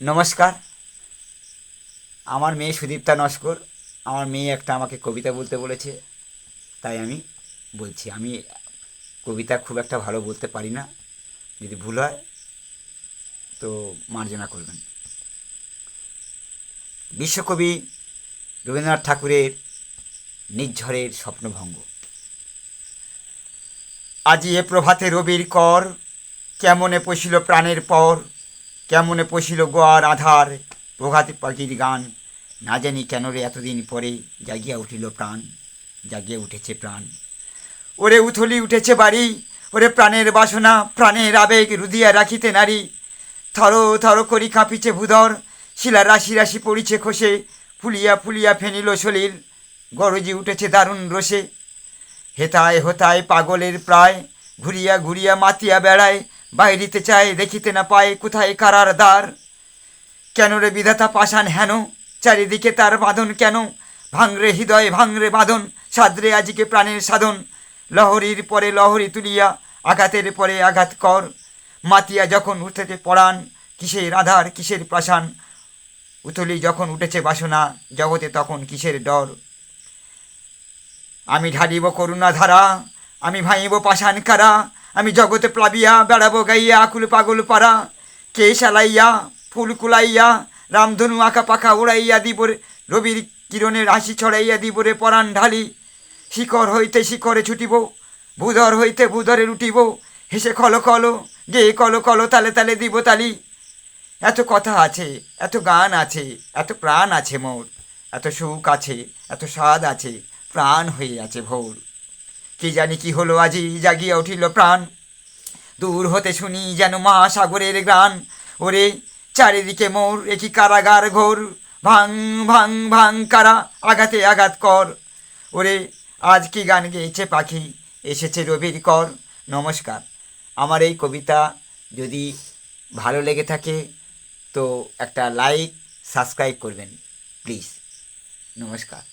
নমস্কার। আমার মেয়ে সুদীপ্তা নস্কর, আমার মেয়ে একটা আমাকে কবিতা বলতে বলেছে, তাই আমি বলছি। আমি কবিতা খুব একটা ভালো বলতে পারি না, যদি ভুল হয় তো মার্জনা করবেন। বিশ্বকবি রবীন্দ্রনাথ ঠাকুরের নির্ঝরের স্বপ্নভঙ্গ। আজি এ প্রভাতে রবির কর, কেমনে পশিল প্রাণের পর, কেমনে পশিল গোয়ার আধার, প্রভাত পাখির গান, না জানি কেন রে এতদিন পরে জাগিয়া উঠিল প্রাণ, জাগিয়া উঠেছে প্রাণ। ওরে উথলি উঠেছে বাড়ি, ওরে প্রাণের বাসনা প্রাণের আবেগ রুদিয়া রাখিতে নারী, থর থর করি কাঁপিছে ভূধর, শিলা রাশি রাশি পড়িছে খসে, ফুলিয়া ফুলিয়া ফেনিল সলিল, গরজি উঠেছে দারুণ রসে। হেতায় হোতায় পাগলের প্রায়, ঘুরিয়া ঘুরিয়া মাতিয়া বেড়ায়, বাইরিতে চায় দেখিতে না পায় কোথায় কারার দ্বার। কেন রে বিধাতা পাষাণ হেন, চারিদিকে তার বাঁধন কেন, ভাঙরে হৃদয় ভাঙরে বাঁধন, সাদরে আজিকে প্রাণের সাধন, লহরীর পরে লহরী তুলিয়া আঘাতের পরে আঘাত কর, মাতিয়া যখন উঠেছে পরাণ, কিসের আধার কিসের পাষাণ, উথলি যখন উঠেছে বাসনা, জগতে তখন কিসের ডর। আমি ঢালিব করুণা ধারা, আমি ভাঙিব পাষাণ কারা, আমি জগতে প্লাবিয়া বেড়াবো গাইয়া আকুল পাগল পারা, কে সালাইয়া ফুল কুলাইয়া রামধনু আঁকা পাখা উড়াইয়া দিবরে, রবির কিরণের হাসি ছড়াইয়া দিবরে পরাণ ঢালি, শিখর হইতে শিখরে ছুটিব, ভূধর হইতে ভূধরে লুটিব, হেসে খলো খলো গেয়ে কলো কলো তালে তালে দিব তালি। এত কথা আছে, এত গান আছে, এত প্রাণ আছে মোর, এত সুখ আছে, এত স্বাদ আছে, প্রাণ হয়ে আছে ভোর। কি জানি কি হলো আজি জাগিয়া উঠিল প্রাণ, দূর হতে শুনি যেন মহাসাগরের গান। ওরে চারিদিকে মোর একই কারাগার ঘোর, ভাং ভাং ভাং কারা আঘাতে আঘাত কর। ওরে আজ কি গান গেয়েছে পাখি, এসেছে রবির কর। নমস্কার। আমার এই কবিতা যদি ভালো লেগে থাকে তো একটা লাইক সাবস্ক্রাইব করবেন প্লিজ। নমস্কার।